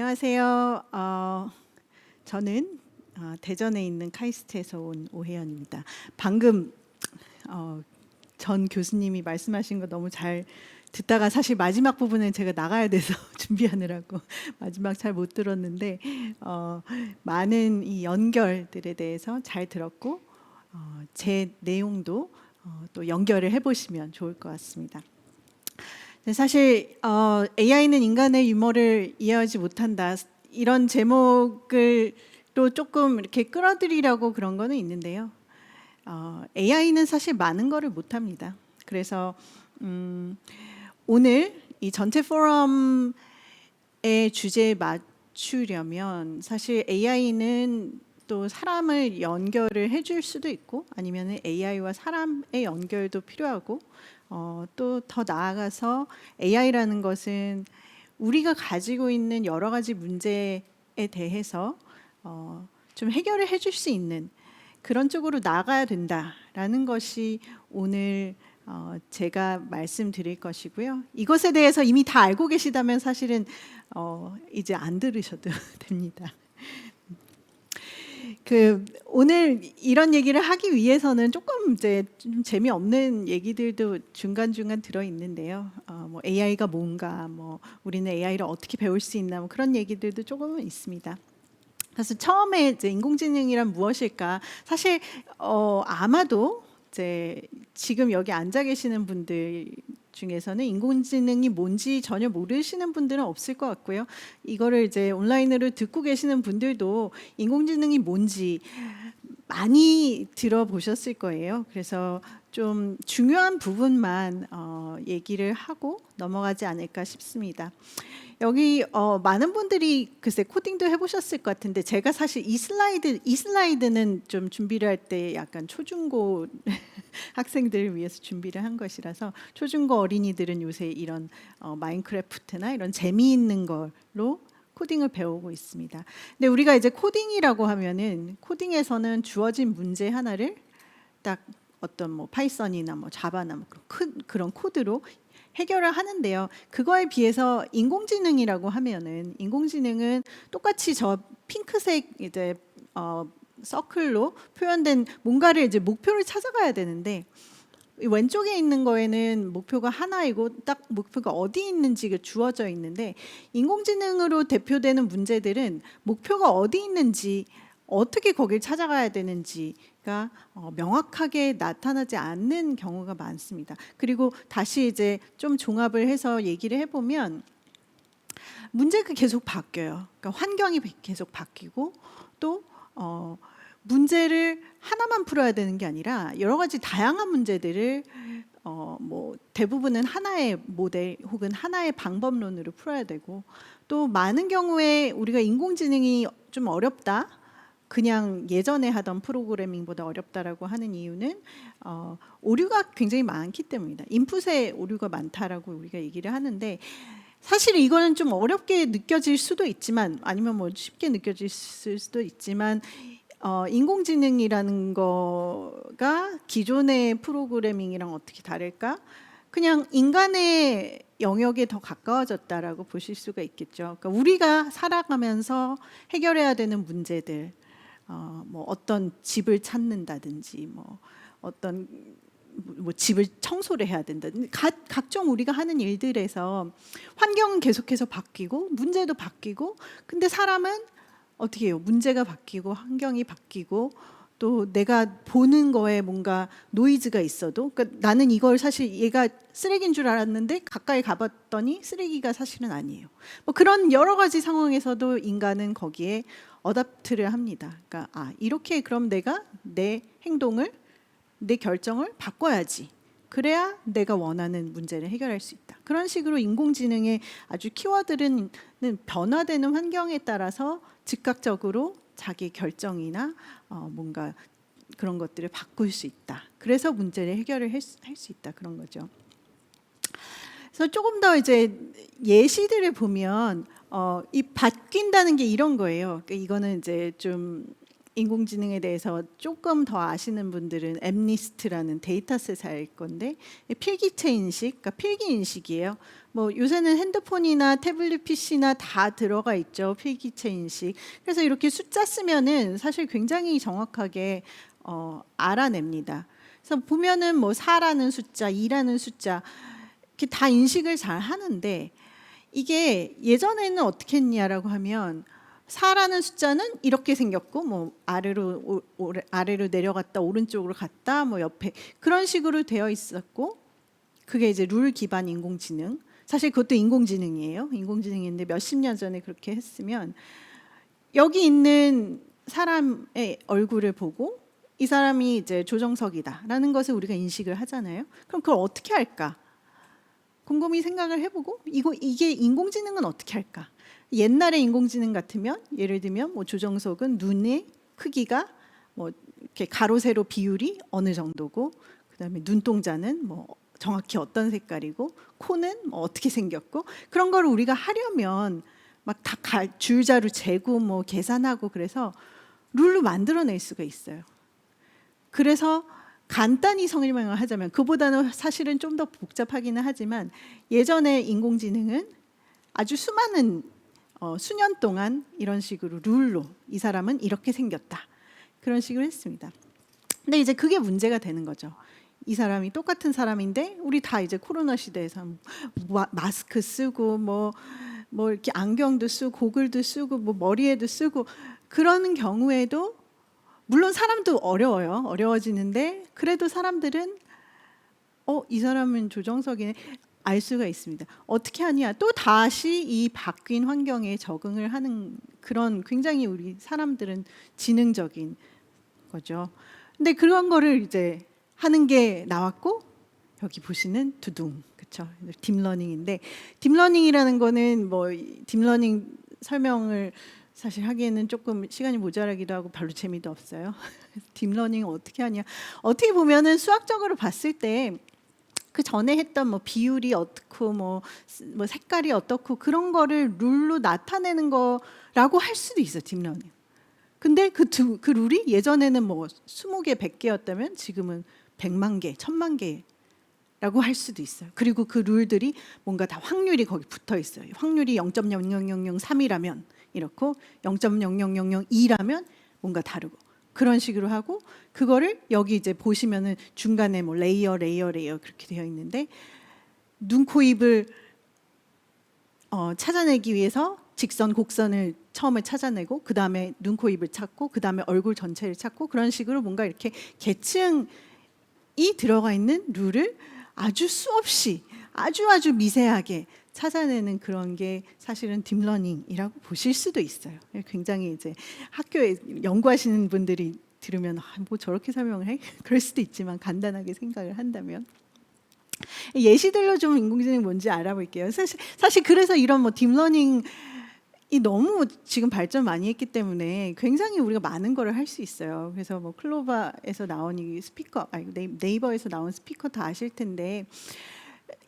안녕하세요. 저는 대전에 있는 카이스트에서 온 오혜연입니다. 방금 전 교수님이 말씀하신 거 너무 잘 듣다가 사실 마지막 부분은 제가 나가야 돼서 준비하느라고 마지막 잘 못 들었는데 많은 이 연결들에 대해서 잘 들었고 제 내용도 또 연결을 해보시면 좋을 것 같습니다. 사실 AI는 인간의 유머를 이해하지 못한다 이런 제목을 또 조금 이렇게 끌어들이려고 그런 거는 있는데요. AI는 사실 많은 거를 못합니다. 그래서 오늘 이 전체 포럼의 주제에 맞추려면 사실 AI는 또 사람을 연결을 해줄 수도 있고 아니면 AI와 사람의 연결도 필요하고 또 더 나아가서 AI라는 것은 우리가 가지고 있는 여러 가지 문제에 대해서 좀 해결을 해줄 수 있는 그런 쪽으로 나가야 된다라는 것이 오늘 제가 말씀드릴 것이고요. 이것에 대해서 이미 다 알고 계시다면 사실은 이제 안 들으셔도 됩니다. 오늘 이런 얘기를 하기 위해서는 조금 이제 좀 재미없는 얘기들도 중간중간 들어 있는데요. 뭐 AI가 뭔가, 뭐 우리는 AI를 어떻게 배울 수 있나, 뭐 그런 얘기들도 조금은 있습니다. 그래서 처음에 이제 인공지능이란 무엇일까? 사실 아마도 이제 지금 여기 앉아 계시는 분들 중에서는 인공지능이 뭔지 전혀 모르시는 분들은 없을 것 같고요. 이거를 이제 온라인으로 듣고 계시는 분들도 인공지능이 뭔지 많이 들어보셨을 거예요. 그래서 좀 중요한 부분만 얘기를 하고 넘어가지 않을까 싶습니다. 여기 많은 분들이 글쎄 코딩도 해보셨을 것 같은데 제가 사실 이 슬라이드는 좀 준비를 할 때 약간 초중고 학생들을 위해서 준비를 한 것이라서 초중고 어린이들은 요새 이런 마인크래프트나 이런 재미있는 걸로 코딩을 배우고 있습니다. 근데 우리가 이제 코딩이라고 하면은 코딩에서는 주어진 문제 하나를 딱 어떤 뭐 파이썬이나 뭐 자바나 뭐 그런 코드로 해결을 하는데요. 그거에 비해서 인공지능이라고 하면은 인공지능은 똑같이 저 핑크색 이제 서클로 표현된 뭔가를 이제 목표를 찾아가야 되는데 왼쪽에 있는 거에는 목표가 하나이고 딱 목표가 어디 있는지가 주어져 있는데 인공지능으로 대표되는 문제들은 목표가 어디 있는지 어떻게 거길 찾아가야 되는지가 명확하게 나타나지 않는 경우가 많습니다. 그리고 다시 이제 좀 종합을 해서 얘기를 해보면 문제가 계속 바뀌어요. 그러니까 환경이 계속 바뀌고 또 문제를 하나만 풀어야 되는 게 아니라 여러 가지 다양한 문제들을 뭐 대부분은 하나의 모델 혹은 하나의 방법론으로 풀어야 되고 또 많은 경우에 우리가 인공지능이 좀 어렵다 그냥 예전에 하던 프로그래밍보다 어렵다라고 하는 이유는 오류가 굉장히 많기 때문입니다. 인풋에 오류가 많다라고 우리가 얘기를 하는데 사실 이거는 좀 어렵게 느껴질 수도 있지만 아니면 뭐 쉽게 느껴질 수도 있지만 인공지능이라는 거가 기존의 프로그래밍이랑 어떻게 다를까? 그냥 인간의 영역에 더 가까워졌다라고 보실 수가 있겠죠. 그러니까 우리가 살아가면서 해결해야 되는 문제들, 뭐 어떤 집을 찾는다든지, 뭐 어떤 뭐 집을 청소를 해야 된다든지 각종 우리가 하는 일들에서 환경은 계속해서 바뀌고 문제도 바뀌고 근데 사람은 어떻게 해요? 문제가 바뀌고 환경이 바뀌고 또 내가 보는 거에 뭔가 노이즈가 있어도 그러니까 나는 이걸 사실 얘가 쓰레기인 줄 알았는데 가까이 가봤더니 쓰레기가 사실은 아니에요. 뭐 그런 여러 가지 상황에서도 인간은 거기에 어댑트를 합니다. 그러니까 이렇게 그럼 내가 내 행동을 내 결정을 바꿔야지. 그래야 내가 원하는 문제를 해결할 수 있다. 그런 식으로 인공지능의 아주 키워드는 변화되는 환경에 따라서 즉각적으로 자기 결정이나 뭔가 그런 것들을 바꿀 수 있다. 그래서 문제를 해결을 할 수 있다. 그런 거죠. 그래서 조금 더 이제 예시들을 보면 이 바뀐다는 게 이런 거예요. 그러니까 이거는 이제 좀 인공지능에 대해서 조금 더 아시는 분들은 엠니스트라는 데이터셋 알 건데 필기체 인식, 그러니까 필기 인식이에요. 뭐 요새는 핸드폰이나 태블릿 PC나 다 들어가 있죠. 필기체 인식. 그래서 이렇게 숫자 쓰면은 사실 굉장히 정확하게 알아냅니다. 그래서 보면은 뭐 4라는 숫자, 2라는 숫자 이렇게 다 인식을 잘 하는데 이게 예전에는 어떻게 했냐라고 하면 4라는 숫자는 이렇게 생겼고 뭐 아래로 내려갔다 오른쪽으로 갔다 뭐 옆에 그런 식으로 되어 있었고 그게 이제 룰 기반 인공지능. 사실 그것도 인공지능이에요. 인공지능인데 몇십 년 전에 그렇게 했으면 여기 있는 사람의 얼굴을 보고 이 사람이 이제 조정석이다라는 것을 우리가 인식을 하잖아요. 그럼 그걸 어떻게 할까? 곰곰이 생각을 해보고 이게 인공지능은 어떻게 할까? 옛날의 인공지능 같으면 예를 들면 뭐 조정석은 눈의 크기가 뭐 이렇게 가로 세로 비율이 어느 정도고 그다음에 눈동자는 뭐 정확히 어떤 색깔이고 코는 뭐 어떻게 생겼고 그런 걸 우리가 하려면 막 다 줄자로 재고 뭐 계산하고 그래서 룰로 만들어낼 수가 있어요. 그래서 간단히 설명을 하자면 그보다는 사실은 좀 더 복잡하기는 하지만 예전에 인공지능은 아주 수많은 수년 동안 이런 식으로 룰로 이 사람은 이렇게 생겼다 그런 식으로 했습니다. 근데 이제 그게 문제가 되는 거죠. 이 사람이 똑같은 사람인데 우리 다 이제 코로나 시대에서 마스크 쓰고 뭐 이렇게 안경도 쓰고 고글도 쓰고 뭐 머리에도 쓰고 그러는 경우에도 물론 사람도 어려워지는데 그래도 사람들은 이 사람은 조정석이네 알 수가 있습니다. 어떻게 하냐? 또 다시 이 바뀐 환경에 적응을 하는 그런 굉장히 우리 사람들은 지능적인 거죠. 근데 그런 거를 이제 하는 게 나왔고 여기 보시는 두둥 그렇죠? 딥러닝인데 딥러닝이라는 거는 뭐 딥러닝 설명을 사실 하기에는 조금 시간이 모자라기도 하고 별로 재미도 없어요. 딥러닝 어떻게 하냐? 어떻게 보면은 수학적으로 봤을 때 그 전에 했던 뭐 비율이 어떻고 뭐 색깔이 어떻고 그런 거를 룰로 나타내는 거라고 할 수도 있어 딥러닝. 근데 그 룰이 예전에는 뭐 20개, 100개였다면 지금은 100만 개, 1000만 개라고 할 수도 있어요. 그리고 그 룰들이 뭔가 다 확률이 거기 붙어 있어요. 확률이 0.00003이라면 이렇고 0.00002라면 뭔가 다르고 그런 식으로 하고 그거를 여기 이제 보시면은 중간에 뭐 레이어 그렇게 되어 있는데 눈, 코, 입을 찾아내기 위해서 직선, 곡선을 처음에 찾아내고 그 다음에 눈, 코, 입을 찾고 그 다음에 얼굴 전체를 찾고 그런 식으로 뭔가 이렇게 계층이 들어가 있는 룰을 아주 수없이 아주 미세하게 찾아내는 그런 게 사실은 딥러닝이라고 보실 수도 있어요. 굉장히 이제 학교에 연구하시는 분들이 들으면 뭐 저렇게 설명을 해? 그럴 수도 있지만 간단하게 생각을 한다면 예시들로 좀 인공지능 뭔지 알아볼게요. 사실 그래서 이런 뭐 딥러닝이 너무 지금 발전 많이 했기 때문에 굉장히 우리가 많은 거를 할 수 있어요. 그래서 뭐 클로바에서 나온 이 스피커, 네이버에서 나온 스피커 다 아실 텐데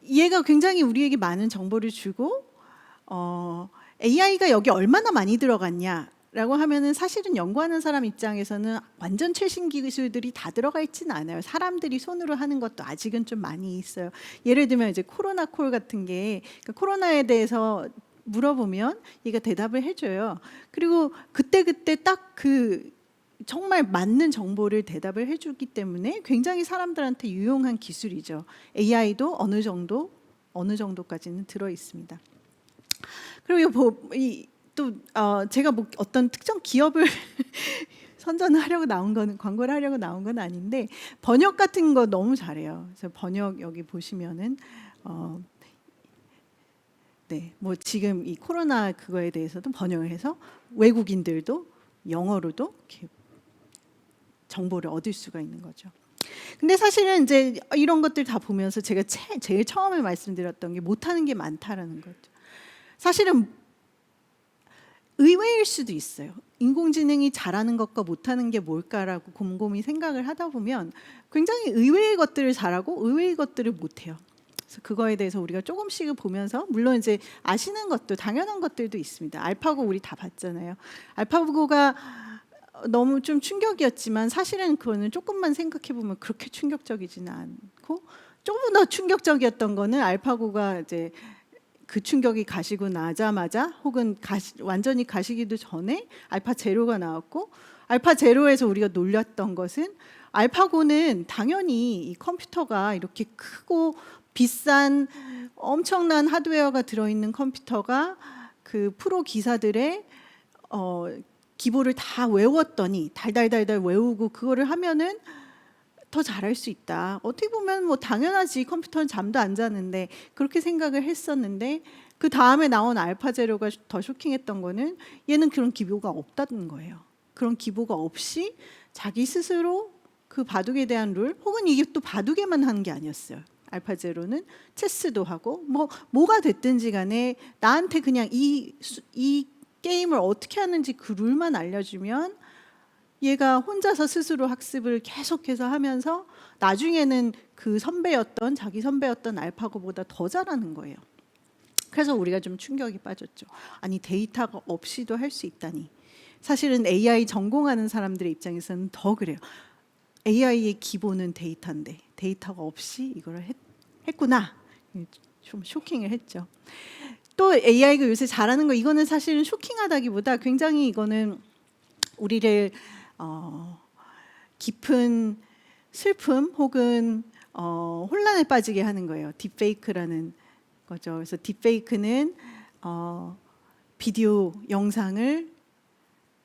얘가 굉장히 우리에게 많은 정보를 주고 AI가 여기 얼마나 많이 들어갔냐라고 하면은 사실은 연구하는 사람 입장에서는 완전 최신 기술들이 다 들어가 있지는 않아요. 사람들이 손으로 하는 것도 아직은 좀 많이 있어요. 예를 들면 이제 코로나 콜 같은 게 그러니까 코로나에 대해서 물어보면 얘가 대답을 해줘요. 그리고 그때 딱 그 정말 맞는 정보를 대답을 해주기 때문에 굉장히 사람들한테 유용한 기술이죠. AI도 어느 정도까지는 들어 있습니다. 그리고 또 제가 뭐 어떤 특정 기업을 선전을 하려고 나온 거는 광고를 하려고 나온 건 아닌데 번역 같은 거 너무 잘해요. 그래서 번역 여기 보시면은 네, 뭐 지금 이 코로나 그거에 대해서도 번역을 해서 외국인들도 영어로도 이렇게 정보를 얻을 수가 있는 거죠. 근데 사실은 이제 이런 것들 다 보면서 제가 제일 처음에 말씀드렸던 게 못하는 게 많다라는 거죠. 사실은 의외일 수도 있어요. 인공지능이 잘하는 것과 못하는 게 뭘까라고 곰곰이 생각을 하다 보면 굉장히 의외의 것들을 잘하고 의외의 것들을 못해요. 그래서 그거에 대해서 우리가 조금씩 보면서 물론 이제 아시는 것도 당연한 것들도 있습니다. 알파고 우리 다 봤잖아요. 알파고가 너무 좀 충격이었지만 사실은 그거는 조금만 생각해 보면 그렇게 충격적이지는 않고, 조금 더 충격적이었던 거는 알파고가 이제 그 충격이 가시고 나자마자 혹은 완전히 가시기도 전에 알파 제로가 나왔고, 알파 제로에서 우리가 놀랐던 것은 알파고는 당연히 이 컴퓨터가 이렇게 크고 비싼 엄청난 하드웨어가 들어있는 컴퓨터가 그 프로 기사들의 기보를 다 외웠더니 달달달달 외우고 그거를 하면은 더 잘할 수 있다. 어떻게 보면 뭐 당연하지, 컴퓨터는 잠도 안 자는데, 그렇게 생각을 했었는데, 그 다음에 나온 알파 제로가 더 쇼킹했던 거는 얘는 그런 기보가 없다는 거예요. 그런 기보가 없이 자기 스스로 그 바둑에 대한 룰, 혹은 이게 또 바둑에만 하는 게 아니었어요. 알파 제로는 체스도 하고 뭐가 됐든지 간에 나한테 그냥 이 게임을 어떻게 하는지 그 룰만 알려주면 얘가 혼자서 스스로 학습을 계속해서 하면서 나중에는 그 선배였던, 자기 선배였던 알파고보다 더 잘하는 거예요. 그래서 우리가 좀 충격이 빠졌죠. 아니, 데이터가 없이도 할 수 있다니. 사실은 AI 전공하는 사람들의 입장에서는 더 그래요. AI의 기본은 데이터인데 데이터가 없이 이걸 했구나. 좀 쇼킹을 했죠. 또 AI가 요새 잘하는 거, 이거는 사실은 쇼킹하다기보다 굉장히 이거는 우리를 깊은 슬픔 혹은 혼란에 빠지게 하는 거예요. 딥페이크라는 거죠. 그래서 딥페이크는 비디오 영상을,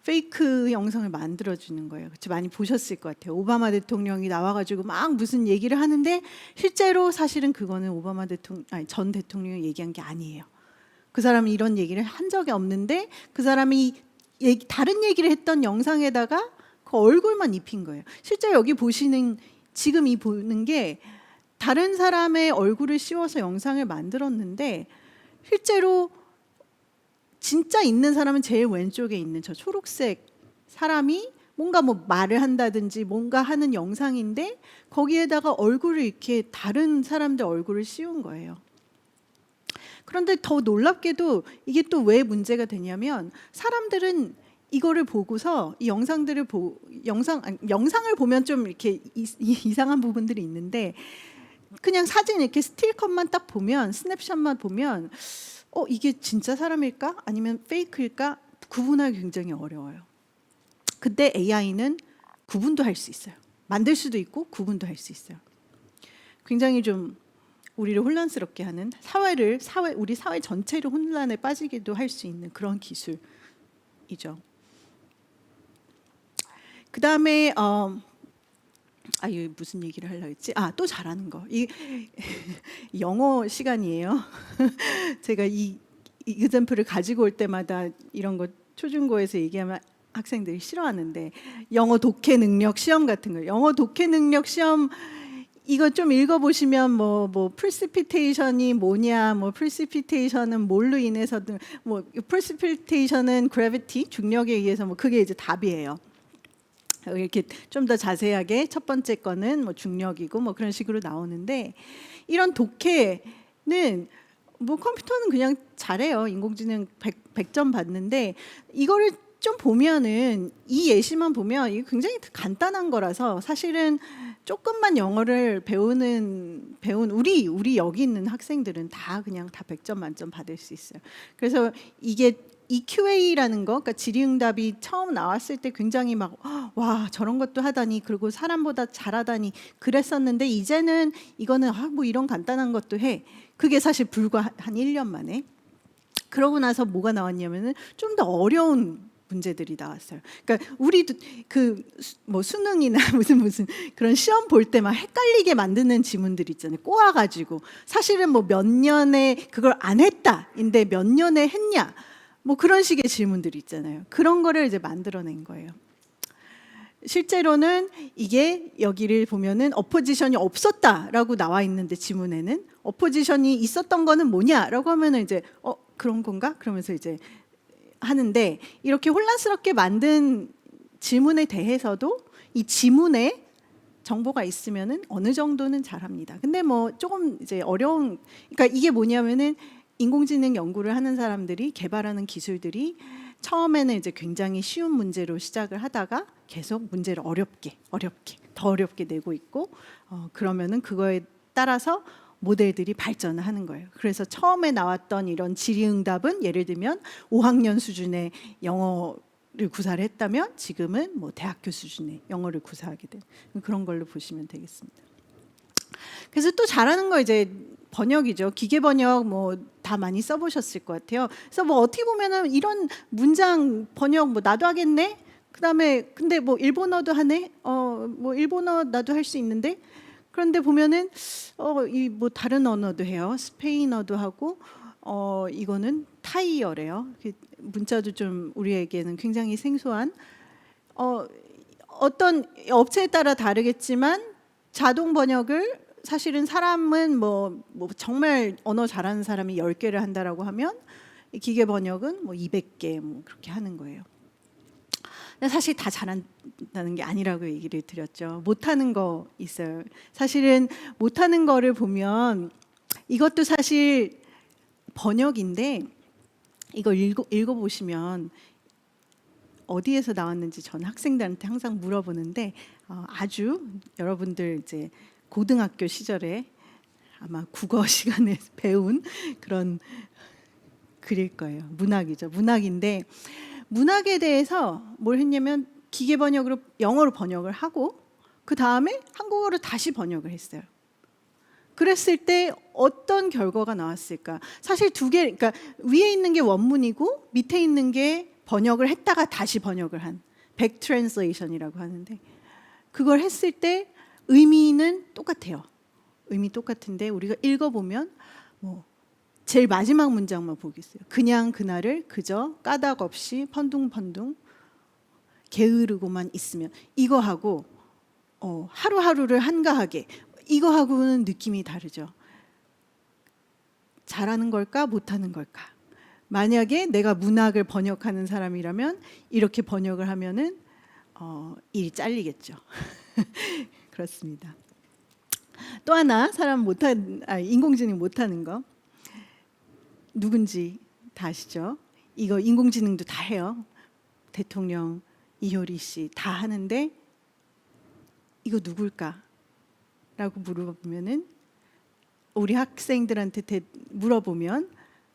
페이크 영상을 만들어주는 거예요. 그렇죠? 많이 보셨을 것 같아요. 오바마 대통령이 나와가지고 막 무슨 얘기를 하는데 실제로 사실은 그거는 오바마 대통령, 아니, 전 대통령이 얘기한 게 아니에요. 그 사람은 이런 얘기를 한 적이 없는데 그 사람이 다른 얘기를 했던 영상에다가 그 얼굴만 입힌 거예요. 실제 여기 보시는, 지금 이 보는 게 다른 사람의 얼굴을 씌워서 영상을 만들었는데, 실제로 진짜 있는 사람은 제일 왼쪽에 있는 저 초록색 사람이 뭔가 뭐 말을 한다든지 뭔가 하는 영상인데 거기에다가 얼굴을 이렇게 다른 사람들 얼굴을 씌운 거예요. 그런데 더 놀랍게도 이게 또 왜 문제가 되냐면, 사람들은 이거를 보고서 이 영상들을 영상을 보면 좀 이렇게 이상한 부분들이 있는데, 그냥 사진 이렇게 스틸컷만 딱 보면, 스냅샷만 보면 이게 진짜 사람일까? 아니면 페이크일까? 구분하기 굉장히 어려워요. 근데 AI는 구분도 할 수 있어요. 만들 수도 있고 구분도 할 수 있어요. 굉장히 좀 우리를 혼란스럽게 하는, 우리 사회 전체를 혼란에 빠지게도 할 수 있는 그런 기술이죠. 그 다음에 이거 무슨 얘기를 하려고 했지? 또 잘하는 거. 이 영어 시간이에요. 제가 이 example을 가지고 올 때마다 이런 거 초중고에서 얘기하면 학생들이 싫어하는데, 영어 독해 능력 시험 같은 거. 영어 독해 능력 시험, 이거 좀 읽어보시면 뭐 precipitation이 뭐냐, 뭐 precipitation은 뭘로 인해서든, 뭐 precipitation은 gravity, 중력에 의해서, 뭐 그게 이제 답이에요. 이렇게 좀 더 자세하게 첫 번째 거는 뭐 중력이고 뭐 그런 식으로 나오는데, 이런 독해는 뭐 컴퓨터는 그냥 잘해요. 인공지능 100점 받는데, 이거를 좀 보면은, 이 예시만 보면 이게 굉장히 간단한 거라서 사실은 조금만 영어를 배운 우리 여기 있는 학생들은 다 그냥 다 100점 만점 받을 수 있어요. 그래서 이게 EQA라는 거, 그러니까 질의응답이 처음 나왔을 때 굉장히 막 와, 저런 것도 하다니, 그리고 사람보다 잘하다니 그랬었는데, 이제는 이거는 뭐 이런 간단한 것도 해. 그게 사실 불과 한 1년 만에. 그러고 나서 뭐가 나왔냐면은 좀 더 어려운 문제들이 나왔어요. 그러니까 우리도 그 뭐 수능이나 무슨 그런 시험 볼 때 막 헷갈리게 만드는 지문들 있잖아요. 꼬아가지고 사실은 뭐 몇 년에 그걸 안 했다인데 몇 년에 했냐, 뭐 그런 식의 질문들이 있잖아요. 그런 거를 이제 만들어낸 거예요. 실제로는 이게 여기를 보면은 어포지션이 없었다라고 나와 있는데, 지문에는 어포지션이 있었던 거는 뭐냐라고 하면은 이제 그런 건가? 그러면서 이제 하는데, 이렇게 혼란스럽게 만든 질문에 대해서도 이 지문에 정보가 있으면은 어느 정도는 잘합니다. 근데 뭐 조금 이제 어려운, 그러니까 이게 뭐냐면은 인공지능 연구를 하는 사람들이 개발하는 기술들이 처음에는 이제 굉장히 쉬운 문제로 시작을 하다가 계속 문제를 어렵게 더 어렵게 내고 있고 그러면은 그거에 따라서 모델들이 발전을 하는 거예요. 그래서 처음에 나왔던 이런 질의응답은 예를 들면 5학년 수준의 영어를 구사를 했다면 지금은 뭐 대학교 수준의 영어를 구사하게 된 그런 걸로 보시면 되겠습니다. 그래서 또 잘하는 거 이제 번역이죠. 기계 번역 뭐 다 많이 써보셨을 것 같아요. 그래서 뭐 어떻게 보면은 이런 문장 번역 뭐 나도 하겠네. 그다음에 근데 뭐 일본어도 하네. 뭐 일본어 나도 할 수 있는데. 그런데 보면은 이 뭐 다른 언어도 해요. 스페인어도 하고 이거는 타이어래요. 문자도 좀 우리에게는 굉장히 생소한 어떤 업체에 따라 다르겠지만 자동 번역을 사실은 사람은 뭐 정말 언어 잘하는 사람이 10개를 한다라고 하면 기계 번역은 뭐 200개 뭐 그렇게 하는 거예요. 근데 사실 다 잘한다는 게 아니라고 얘기를 드렸죠. 못하는 거 있어요. 사실은 못하는 거를 보면 이것도 사실 번역인데 이걸 읽어보시면 어디에서 나왔는지 저는 학생들한테 항상 물어보는데 아주 여러분들 이제 고등학교 시절에 아마 국어 시간에 배운 그런 글일 거예요. 문학이죠. 문학인데 문학에 대해서 뭘 했냐면 기계 번역으로 영어로 번역을 하고 그 다음에 한국어로 다시 번역을 했어요. 그랬을 때 어떤 결과가 나왔을까? 사실 두 개, 그러니까 위에 있는 게 원문이고 밑에 있는 게 번역을 했다가 다시 번역을 한 back translation이라고 하는데 그걸 했을 때 의미는 똑같아요. 의미 똑같은데 우리가 읽어보면 뭐 제일 마지막 문장만 보겠어요. 그냥 그날을 그저 까닭 없이 펀둥펀둥 게으르고만 있으면 이거하고 하루하루를 한가하게 이거하고는 느낌이 다르죠. 잘하는 걸까 못하는 걸까? 만약에 내가 문학을 번역하는 사람이라면 이렇게 번역을 하면은 일이 잘리겠죠. 그렇습니다. 또 하나 사람 인공지능 못하는 거 누군지 다 아시죠? 이거 인공지능도 다 해요. 대통령 이효리 씨 다 하는데 이거 누굴까? 라고 물어보면은 우리 학생들한테 물어보면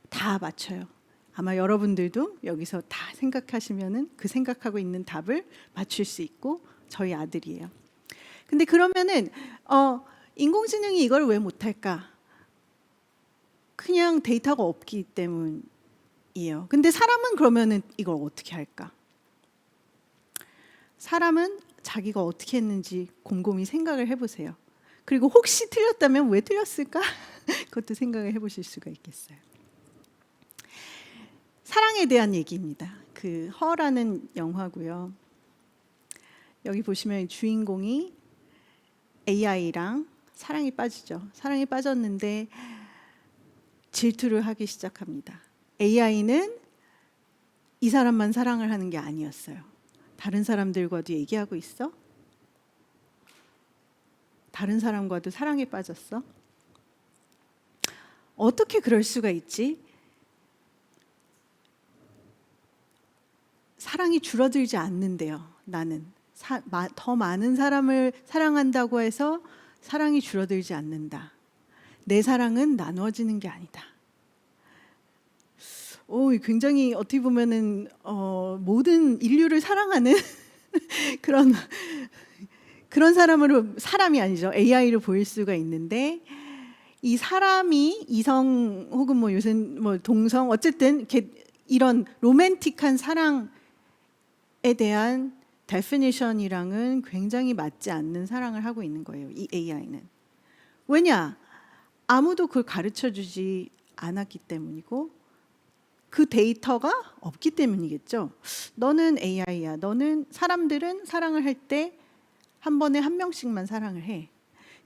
다 맞춰요. 아마 여러분들도 여기서 다 생각하시면은 그 생각하고 있는 답을 맞출 수 있고 저희 아들이에요. 근데 그러면은 인공지능이 이걸 왜 못할까? 그냥 데이터가 없기 때문이에요. 근데 사람은 그러면은 이걸 어떻게 할까? 사람은 자기가 어떻게 했는지 곰곰이 생각을 해보세요. 그리고 혹시 틀렸다면 왜 틀렸을까? 그것도 생각을 해보실 수가 있겠어요. 사랑에 대한 얘기입니다. 그 허라는 영화고요. 여기 보시면 주인공이 AI랑 사랑에 빠지죠. 사랑에 빠졌는데 질투를 하기 시작합니다. AI는 이 사람만 사랑을 하는 게 아니었어요. 다른 사람들과도 얘기하고 있어? 다른 사람과도 사랑에 빠졌어? 어떻게 그럴 수가 있지? 사랑이 줄어들지 않는데요. 나는 더 많은 사람을 사랑한다고 해서 사랑이 줄어들지 않는다. 내 사랑은 나누어지는 게 아니다. 굉장히 어떻게 보면은 모든 인류를 사랑하는 그런 사람이 아니죠. AI로 보일 수가 있는데 이 사람이 이성 혹은 뭐 요새 뭐 동성 어쨌든 이런 로맨틱한 사랑에 대한 데피니션이랑은 굉장히 맞지 않는 사랑을 하고 있는 거예요. 이 AI는. 왜냐? 아무도 그걸 가르쳐주지 않았기 때문이고 그 데이터가 없기 때문이겠죠. 너는 AI야. 사람들은 사랑을 할 때 한 번에 한 명씩만 사랑을 해.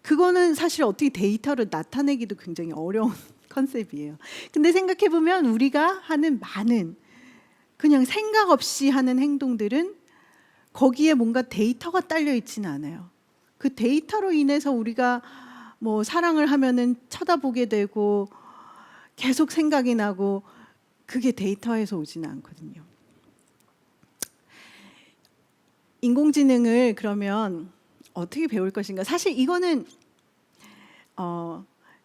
그거는 사실 어떻게 데이터로 나타내기도 굉장히 어려운 컨셉이에요. 근데 생각해보면 우리가 하는 많은 그냥 생각 없이 하는 행동들은 거기에 뭔가 데이터가 딸려 있지는 않아요. 그 데이터로 인해서 우리가 뭐 사랑을 하면은 쳐다보게 되고 계속 생각이 나고 그게 데이터에서 오지는 않거든요. 인공지능을 그러면 어떻게 배울 것인가? 사실 이거는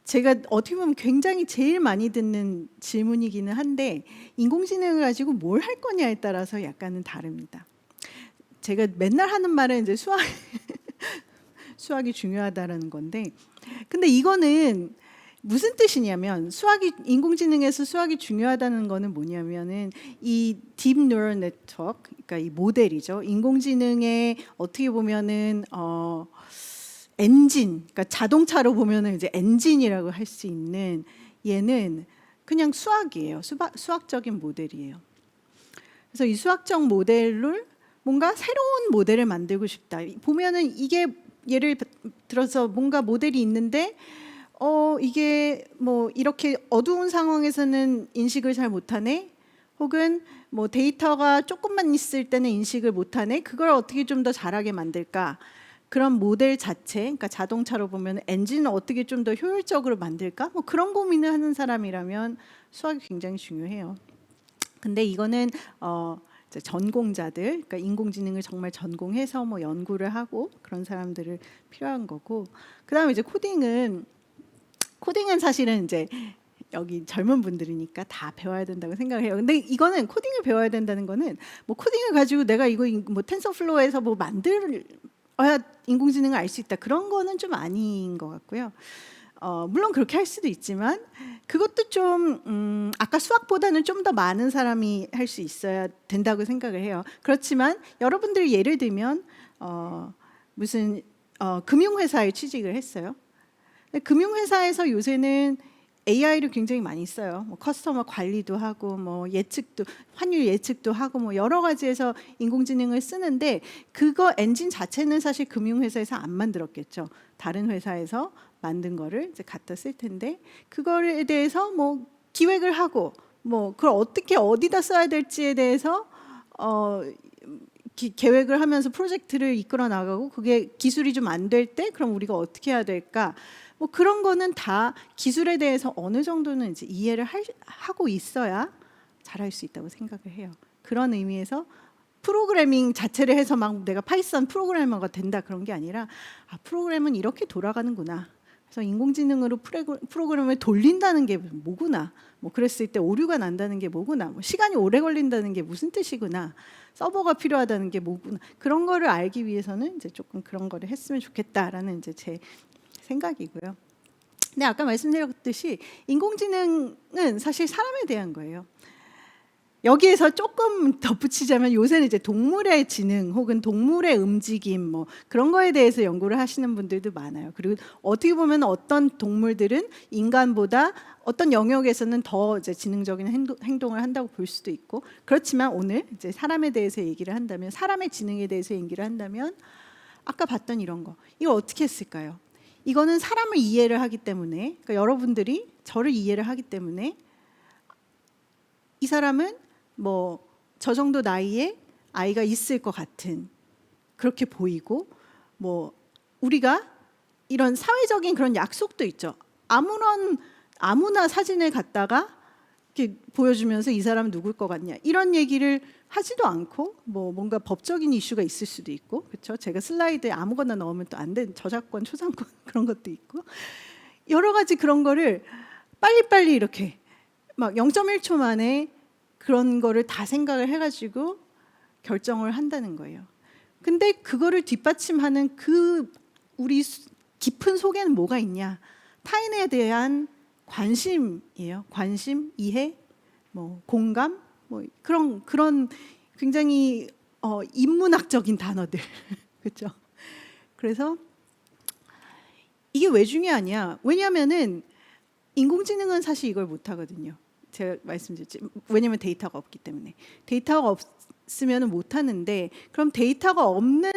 제가 어떻게 보면 굉장히 제일 많이 듣는 질문이기는 한데 인공지능을 가지고 뭘 할 거냐에 따라서 약간은 다릅니다. 제가 맨날 하는 말은 이제 수학이 중요하다라는 건데, 근데 이거는 무슨 뜻이냐면 인공지능에서 수학이 중요하다는 거는 뭐냐면은 이 딥 뉴럴 네트워크, 그러니까 이 모델이죠. 인공지능의 어떻게 보면은 엔진, 그러니까 자동차로 보면은 이제 엔진이라고 할 수 있는 얘는 그냥 수학이에요. 수학적인 모델이에요. 그래서 이 수학적 모델을 뭔가 새로운 모델을 만들고 싶다. 보면은 이게 예를 들어서 뭔가 모델이 있는데 이게 뭐 이렇게 어두운 상황에서는 인식을 잘 못하네. 혹은 뭐 데이터가 조금만 있을 때는 인식을 못하네. 그걸 어떻게 좀 더 잘하게 만들까? 그런 모델 자체, 그러니까 자동차로 보면 엔진을 어떻게 좀 더 효율적으로 만들까? 뭐 그런 고민을 하는 사람이라면 수학이 굉장히 중요해요. 근데 이거는 이제 전공자들, 그러니까 인공지능을 정말 전공해서 뭐 연구를 하고 그런 사람들을 필요한 거고, 그다음에 이제 코딩은 사실은 이제 여기 젊은 분들이니까 다 배워야 된다고 생각을 해요. 근데 이거는 코딩을 배워야 된다는 거는 뭐 코딩을 가지고 내가 이거 뭐 텐서플로우에서 뭐 만들어야 인공지능을 알 수 있다, 그런 거는 좀 아닌 것 같고요. 물론 그렇게 할 수도 있지만 그것도 좀 아까 수학보다는 좀 더 많은 사람이 할 수 있어야 된다고 생각을 해요. 그렇지만 여러분들 예를 들면 무슨 금융회사에 취직을 했어요. 금융회사에서 요새는 AI를 굉장히 많이 써요. 뭐 커스터머 관리도 하고 뭐 환율 예측도 하고 뭐 여러 가지에서 인공지능을 쓰는데, 그거 엔진 자체는 사실 금융회사에서 안 만들었겠죠. 다른 회사에서 만든 거를 이제 갖다 쓸 텐데, 그거에 대해서 뭐 기획을 하고 뭐 그걸 어떻게 어디다 써야 될지에 대해서 계획을 하면서 프로젝트를 이끌어 나가고, 그게 기술이 좀 안 될 때 그럼 우리가 어떻게 해야 될까? 뭐 그런 거는 다 기술에 대해서 어느 정도는 이제 이해를 하고 있어야 잘할 수 있다고 생각을 해요. 그런 의미에서 프로그래밍 자체를 해서 막 내가 파이썬 프로그래머가 된다 그런 게 아니라, 프로그램은 이렇게 돌아가는구나. 그래서 인공지능으로 프로그램을 돌린다는 게 뭐구나. 뭐 그랬을 때 오류가 난다는 게 뭐구나. 뭐 시간이 오래 걸린다는 게 무슨 뜻이구나. 서버가 필요하다는 게 뭐구나. 그런 거를 알기 위해서는 이제 조금 그런 거를 했으면 좋겠다라는 이제 제 생각이고요. 근데 아까 말씀드렸듯이 인공지능은 사실 사람에 대한 거예요. 여기에서 조금 덧붙이자면 요새는 이제 동물의 지능 혹은 동물의 움직임 뭐 그런 거에 대해서 연구를 하시는 분들도 많아요. 그리고 어떻게 보면 어떤 동물들은 인간보다 어떤 영역에서는 더 이제 지능적인 행동을 한다고 볼 수도 있고, 그렇지만 오늘 이제 사람에 대해서 얘기를 한다면, 사람의 지능에 대해서 얘기를 한다면 아까 봤던 이런 거, 이거 어떻게 했을까요? 이거는 사람을 이해를 하기 때문에, 그러니까 여러분들이 저를 이해를 하기 때문에 이 사람은 뭐 저 정도 나이에 아이가 있을 것 같은 그렇게 보이고, 뭐 우리가 이런 사회적인 그런 약속도 있죠. 아무나 사진을 갖다가 이렇게 보여주면서 이 사람은 누굴 것 같냐 이런 얘기를 하지도 않고, 뭐 뭔가 법적인 이슈가 있을 수도 있고, 그렇죠? 제가 슬라이드에 아무거나 넣으면 또 안 된 저작권, 초상권 그런 것도 있고, 여러 가지 그런 거를 빨리빨리 이렇게 막 0.1초 만에 그런 거를 다 생각을 해가지고 결정을 한다는 거예요. 근데 그거를 뒷받침하는 그 우리 깊은 속에는 뭐가 있냐? 타인에 대한 관심이에요. 관심, 이해, 뭐 공감, 뭐 그런 굉장히 인문학적인 단어들, 그렇죠? 그래서 이게 왜 중요하냐? 왜냐하면은 인공지능은 사실 이걸 못 하거든요. 제가 말씀드렸지. 왜냐하면 데이터가 없기 때문에. 데이터가 없으면 못 하는데, 그럼 데이터가 없는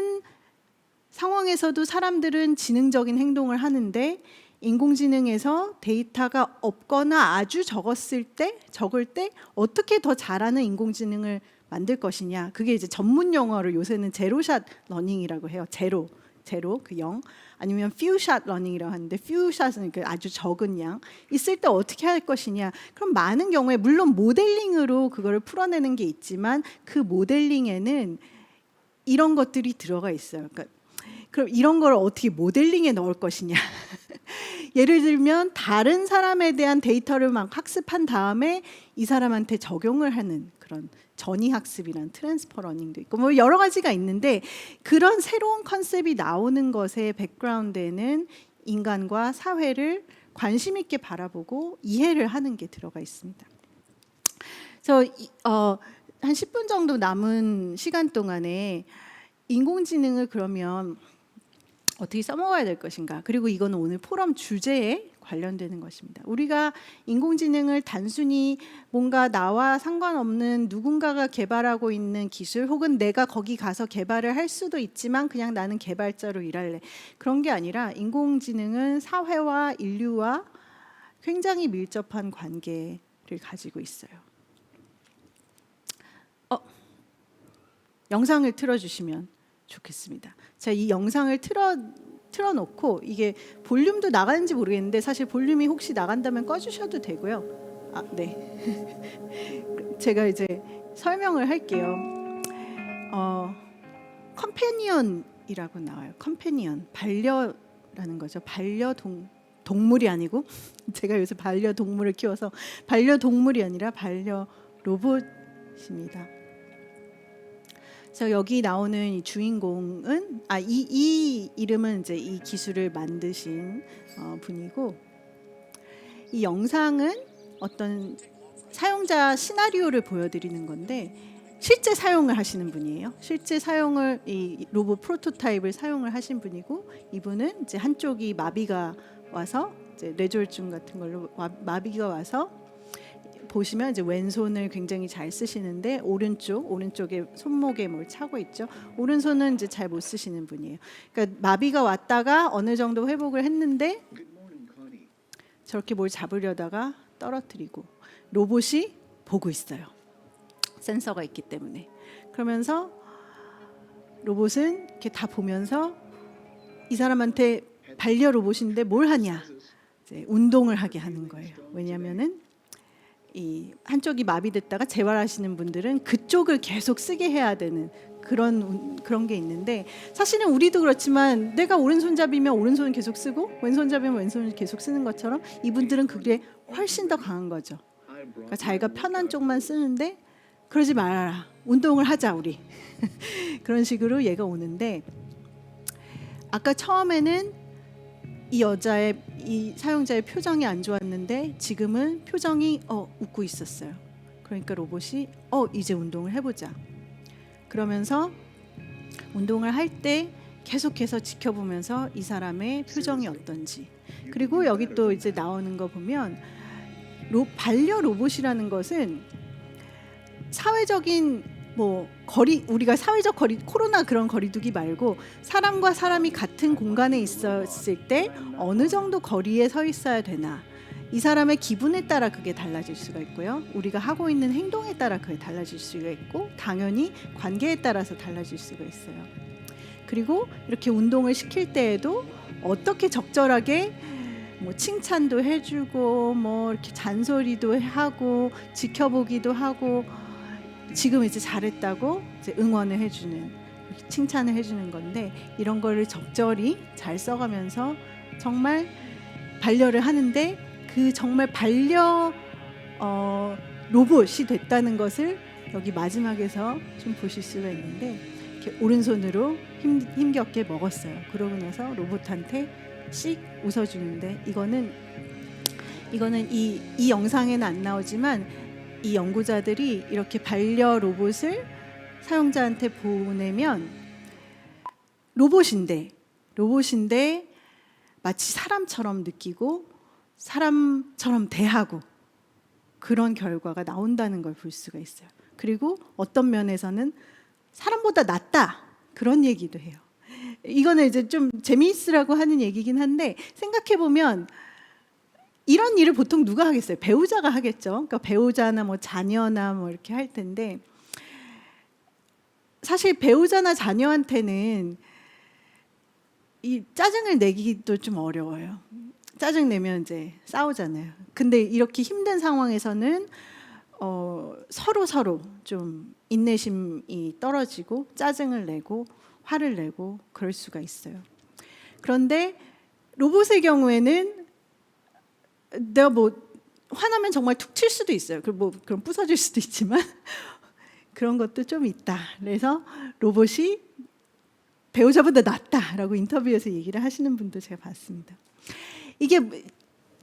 상황에서도 사람들은 지능적인 행동을 하는데, 인공지능에서 데이터가 없거나 아주 적을 때 어떻게 더 잘하는 인공지능을 만들 것이냐. 그게 이제 전문 용어로 요새는 제로샷 러닝이라고 해요. 제로 그 0, 아니면 퓨샷 러닝이라고 하는데, 퓨샷은 아주 적은 양 있을 때 어떻게 할 것이냐. 그럼 많은 경우에 물론 모델링으로 그거를 풀어내는 게 있지만, 그 모델링에는 이런 것들이 들어가 있어요. 그러니까 그럼 이런 걸 어떻게 모델링에 넣을 것이냐. 예를 들면 다른 사람에 대한 데이터를 막 학습한 다음에 이 사람한테 적용을 하는 그런 전이학습이란 트랜스퍼 러닝도 있고 뭐 여러 가지가 있는데, 그런 새로운 컨셉이 나오는 것의 백그라운드에는 인간과 사회를 관심 있게 바라보고 이해를 하는 게 들어가 있습니다. 그래서 한 10분 정도 남은 시간 동안에 인공지능을 그러면 어떻게 써먹어야 될 것인가, 그리고 이거는 오늘 포럼 주제에 관련되는 것입니다. 우리가 인공지능을 단순히 뭔가 나와 상관없는 누군가가 개발하고 있는 기술, 혹은 내가 거기 가서 개발을 할 수도 있지만 그냥 나는 개발자로 일할래, 그런 게 아니라 인공지능은 사회와 인류와 굉장히 밀접한 관계를 가지고 있어요. 영상을 틀어주시면 좋겠습니다. 자, 이 영상을 틀어놓고 이게 볼륨도 나가는지 모르겠는데 사실 볼륨이 혹시 나간다면 꺼주셔도 되고요. 아, 네. 제가 이제 설명을 할게요. 컴패니언이라고 나와요. 컴패니언, 반려라는 거죠. 동물이 아니고 제가 요새 반려동물을 키워서 반려동물이 아니라 반려 로봇입니다. 그래서 여기 나오는 이 주인공은 이 이름은 이제 이 기술을 만드신 분이고, 이 영상은 어떤 사용자 시나리오를 보여드리는 건데 실제 사용을 하시는 분이에요. 실제 사용을 이 로봇 프로토타입을 사용을 하신 분이고, 이분은 이제 한쪽이 마비가 와서 이제 뇌졸중 같은 걸로 마비가 와서 보시면 이제 왼손을 굉장히 잘 쓰시는데 오른쪽에 손목에 뭘 차고 있죠. 오른손은 이제 잘 못 쓰시는 분이에요. 그러니까 마비가 왔다가 어느 정도 회복을 했는데 저렇게 뭘 잡으려다가 떨어뜨리고 로봇이 보고 있어요. 센서가 있기 때문에. 그러면서 로봇은 이렇게 다 보면서 이 사람한테 반려 로봇인데 뭘 하냐? 이제 운동을 하게 하는 거예요. 왜냐하면은 이 한쪽이 마비됐다가 재활하시는 분들은 그쪽을 계속 쓰게 해야 되는 그런 게 있는데, 사실은 우리도 그렇지만 내가 오른손잡이면 오른손을 계속 쓰고 왼손잡이면 왼손을 계속 쓰는 것처럼 이분들은 그게 훨씬 더 강한 거죠. 그러니까 자기가 편한 쪽만 쓰는데 그러지 말아라, 운동을 하자 우리. 그런 식으로 얘가 오는데, 아까 처음에는 이 사용자의 표정이 안 좋았는데 지금은 표정이 웃고 있었어요. 그러니까 로봇이 이제 운동을 해보자. 그러면서 운동을 할 때 계속해서 지켜보면서 이 사람의 표정이 어떤지. 그리고 여기 또 이제 나오는 거 보면 반려 로봇이라는 것은 사회적인 우리가 사회적 거리, 코로나 그런 거리두기 말고 사람과 사람이 같은 공간에 있었을 때 어느 정도 거리에 서 있어야 되나, 이 사람의 기분에 따라 그게 달라질 수가 있고요. 우리가 하고 있는 행동에 따라 그게 달라질 수가 있고, 당연히 관계에 따라서 달라질 수가 있어요. 그리고 이렇게 운동을 시킬 때에도 어떻게 적절하게 칭찬도 해주고 이렇게 잔소리도 하고 지켜보기도 하고, 지금 이제 잘했다고 이제 응원을 해주는, 칭찬을 해주는 건데, 이런 거를 적절히 잘 써가면서 정말 반려를 하는데 그 정말 반려 로봇이 됐다는 것을 여기 마지막에서 좀 보실 수가 있는데, 이렇게 오른손으로 힘겹게 먹었어요. 그러고 나서 로봇한테 씩 웃어주는데, 이거는 이 영상에는 안 나오지만 이 연구자들이 이렇게 반려 로봇을 사용자한테 보내면 로봇인데 마치 사람처럼 느끼고 사람처럼 대하고 그런 결과가 나온다는 걸 볼 수가 있어요. 그리고 어떤 면에서는 사람보다 낫다, 그런 얘기도 해요. 이거는 이제 좀 재미있으라고 하는 얘기긴 한데, 생각해 보면 이런 일을 보통 누가 하겠어요? 배우자가 하겠죠. 그러니까 배우자나 자녀나 이렇게 할 텐데, 사실 배우자나 자녀한테는 이 짜증을 내기도 좀 어려워요. 짜증 내면 이제 싸우잖아요. 근데 이렇게 힘든 상황에서는 서로 좀 인내심이 떨어지고 짜증을 내고 화를 내고 그럴 수가 있어요. 그런데 로봇의 경우에는 내가 뭐 화나면 정말 툭 칠 수도 있어요. 그럼 부서질 수도 있지만 그런 것도 좀 있다. 그래서 로봇이 배우자보다 낫다라고 인터뷰에서 얘기를 하시는 분도 제가 봤습니다. 이게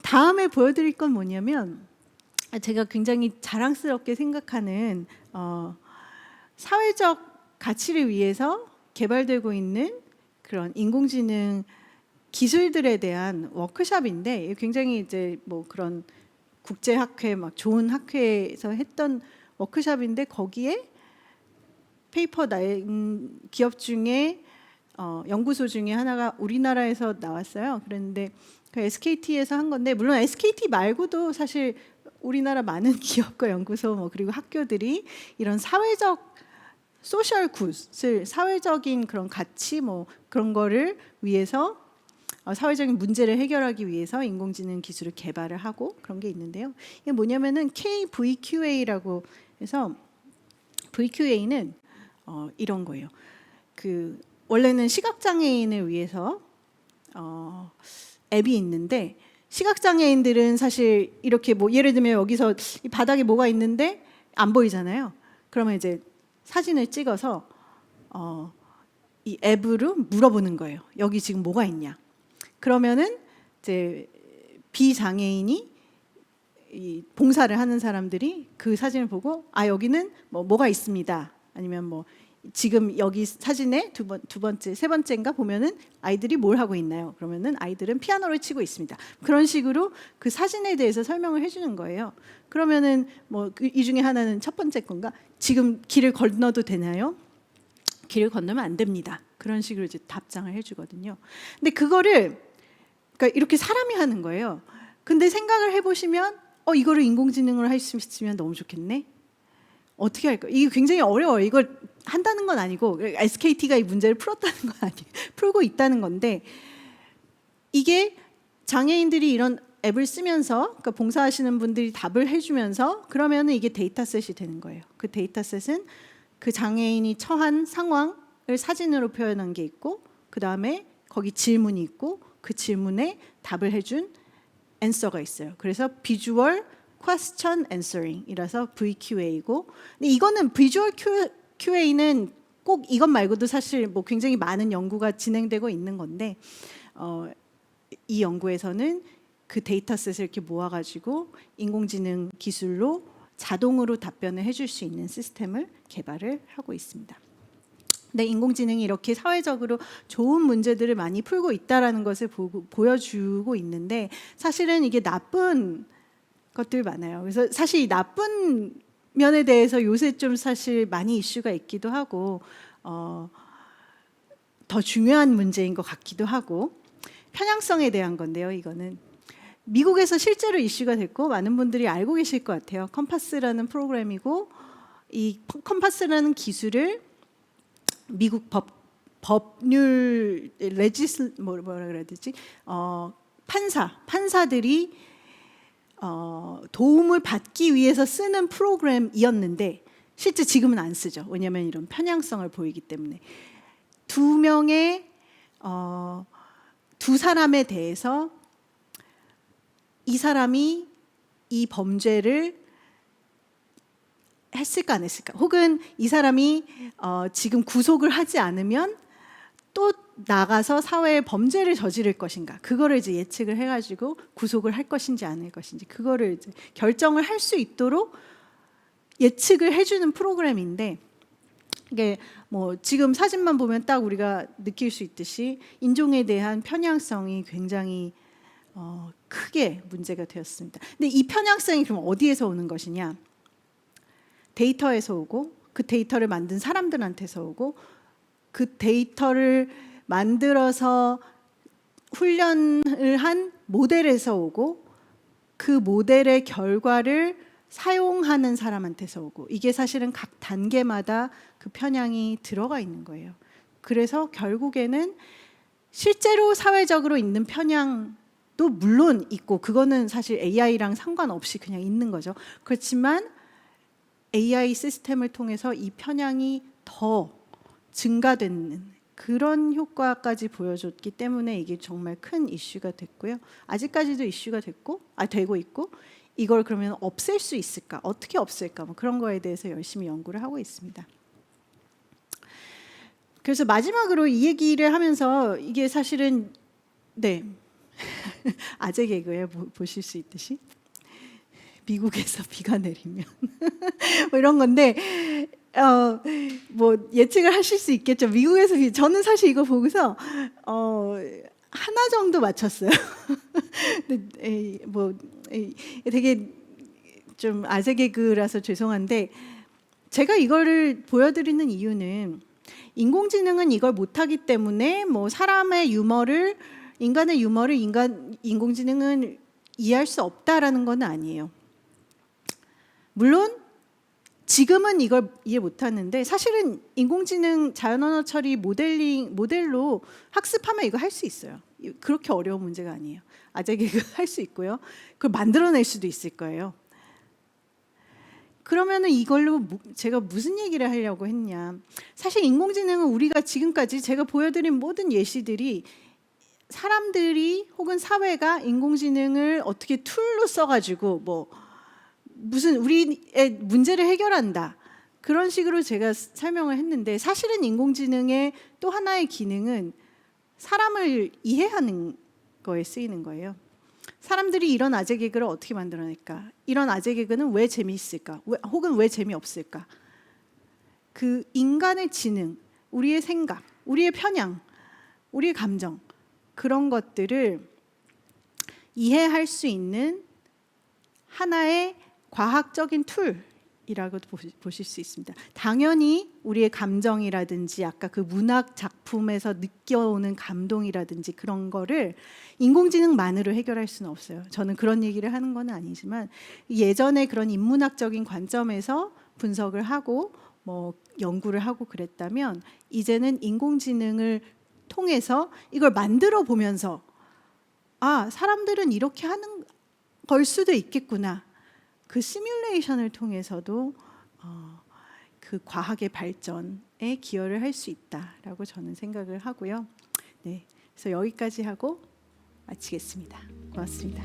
다음에 보여드릴 건 뭐냐면 제가 굉장히 자랑스럽게 생각하는 사회적 가치를 위해서 개발되고 있는 그런 인공지능 기술들에 대한 워크숍인데 굉장히 이제 뭐 그런 국제학회 막 좋은 학회에서 했던 워크숍인데 거기에 페이퍼 낸 기업 중에 연구소 중에 하나가 우리나라에서 나왔어요. 그런데 그 SKT에서 한 건데 물론 SKT 말고도 사실 우리나라 많은 기업과 연구소 뭐 그리고 학교들이 이런 사회적 소셜 굿을 사회적인 그런 가치 뭐 그런 거를 위해서 사회적인 문제를 해결하기 위해서 인공지능 기술을 개발을 하고 그런 게 있는데요. 이게 뭐냐면은 KVQA라고 해서 VQA는 이런 거예요. 그 원래는 시각장애인을 위해서 앱이 있는데 시각장애인들은 사실 이렇게 뭐 예를 들면 여기서 이 바닥에 뭐가 있는데 안 보이잖아요. 그러면 이제 사진을 찍어서 이 앱으로 물어보는 거예요. 여기 지금 뭐가 있냐? 그러면은 이제 비장애인이 이 봉사를 하는 사람들이 그 사진을 보고 여기는 뭐가 있습니다. 아니면 뭐 지금 여기 사진에 두 번째, 세 번째인가 보면은 아이들이 뭘 하고 있나요? 그러면은 아이들은 피아노를 치고 있습니다. 그런 식으로 그 사진에 대해서 설명을 해주는 거예요. 그러면은 뭐 이 중에 하나는 첫 번째 건가? 지금 길을 건너도 되나요? 길을 건너면 안 됩니다. 그런 식으로 이제 답장을 해주거든요. 근데 그거를 그러니까 이렇게 사람이 하는 거예요. 근데 생각을 해보시면 이거를 인공지능으로 할 수 있으면 너무 좋겠네. 어떻게 할까? 이게 굉장히 어려워요. 이걸 한다는 건 아니고 SKT가 이 문제를 풀었다는 건 아니에요. 풀고 있다는 건데 이게 장애인들이 이런 앱을 쓰면서 그러니까 봉사하시는 분들이 답을 해주면서 그러면 이게 데이터셋이 되는 거예요. 그 데이터셋은 그 장애인이 처한 상황을 사진으로 표현한 게 있고 그 다음에 거기 질문이 있고 그 질문에 답을 해준 앤서가 있어요. 그래서 비주얼 question answering이라서 VQA이고, 근데 이거는 비주얼 QA는 꼭 이것 말고도 사실 뭐 굉장히 많은 연구가 진행되고 있는 건데 이 연구에서는 그 데이터셋을 이렇게 모아가지고 인공지능 기술로 자동으로 답변을 해줄 수 있는 시스템을 개발을 하고 있습니다. 근데 인공지능이 이렇게 사회적으로 좋은 문제들을 많이 풀고 있다라는 것을 보여주고 있는데 사실은 이게 나쁜 것들 많아요. 그래서 사실 이 나쁜 면에 대해서 요새 좀 사실 많이 이슈가 있기도 하고 더 중요한 문제인 것 같기도 하고 편향성에 대한 건데요. 이거는 미국에서 실제로 이슈가 됐고 많은 분들이 알고 계실 것 같아요. 컴파스라는 프로그램이고 이 컴파스라는 기술을 미국 법률 뭐라 그래야 되지? 판사들이 도움을 받기 위해서 쓰는 프로그램이었는데 실제 지금은 안 쓰죠. 왜냐하면 이런 편향성을 보이기 때문에 두 사람에 대해서 이 사람이 이 범죄를 했을까 안 했을까 혹은 이 사람이 지금 구속을 하지 않으면 또 나가서 사회에 범죄를 저지를 것인가 그거를 이제 예측을 해가지고 구속을 할 것인지 안 할 것인지 그거를 이제 결정을 할 수 있도록 예측을 해주는 프로그램인데 이게 뭐 지금 사진만 보면 딱 우리가 느낄 수 있듯이 인종에 대한 편향성이 굉장히 크게 문제가 되었습니다. 근데 이 편향성이 그럼 어디에서 오는 것이냐? 데이터에서 오고 그 데이터를 만든 사람들한테서 오고 그 데이터를 만들어서 훈련을 한 모델에서 오고 그 모델의 결과를 사용하는 사람한테서 오고 이게 사실은 각 단계마다 그 편향이 들어가 있는 거예요. 그래서 결국에는 실제로 사회적으로 있는 편향도 물론 있고 그거는 사실 AI랑 상관없이 그냥 있는 거죠. 그렇지만 AI 시스템을 통해서 이 편향이 더 증가되는 그런 효과까지 보여줬기 때문에 이게 정말 큰 이슈가 됐고요. 아직까지도 이슈가 되고 있고, 이걸 그러면 없앨 수 있을까? 어떻게 없앨까? 뭐 그런 거에 대해서 열심히 연구를 하고 있습니다. 그래서 마지막으로 이 얘기를 하면서 이게 사실은 네 아재 개그에 보실 수 있듯이 미국에서 비가 내리면 뭐 이런 건데 뭐 예측을 하실 수 있겠죠. 미국에서 저는 사실 이거 보고서 하나 정도 맞췄어요. 근데 되게 좀 아재 개그라서 죄송한데 제가 이거를 보여드리는 이유는 인공지능은 이걸 못하기 때문에 뭐 사람의 유머를 인간의 유머를 인공지능은 이해할 수 없다라는 건 아니에요. 물론 지금은 이걸 이해 못하는데 사실은 인공지능 자연언어 처리 모델로 학습하면 이거 할 수 있어요. 그렇게 어려운 문제가 아니에요. 아재 개그 할 수 있고요. 그걸 만들어낼 수도 있을 거예요. 그러면은 이걸로 제가 무슨 얘기를 하려고 했냐. 사실 인공지능은 우리가 지금까지 제가 보여드린 모든 예시들이 사람들이 혹은 사회가 인공지능을 어떻게 툴로 써가지고 뭐 무슨 우리의 문제를 해결한다. 그런 식으로 제가 설명을 했는데 사실은 인공지능의 또 하나의 기능은 사람을 이해하는 거에 쓰이는 거예요. 사람들이 이런 아재 개그를 어떻게 만들어낼까? 이런 아재 개그는 왜 재미있을까? 혹은 왜 재미없을까? 그 인간의 지능, 우리의 생각, 우리의 편향, 우리의 감정 그런 것들을 이해할 수 있는 하나의 과학적인 툴이라고 보실 수 있습니다. 당연히 우리의 감정이라든지 아까 그 문학 작품에서 느껴오는 감동이라든지 그런 거를 인공지능만으로 해결할 수는 없어요. 저는 그런 얘기를 하는 건 아니지만 예전에 그런 인문학적인 관점에서 분석을 하고 뭐 연구를 하고 그랬다면 이제는 인공지능을 통해서 이걸 만들어 보면서 아, 사람들은 이렇게 하는 걸 수도 있겠구나. 그 시뮬레이션을 통해서도 그 과학의 발전에 기여를 할 수 있다라고 저는 생각을 하고요. 네, 그래서 여기까지 하고 마치겠습니다. 고맙습니다.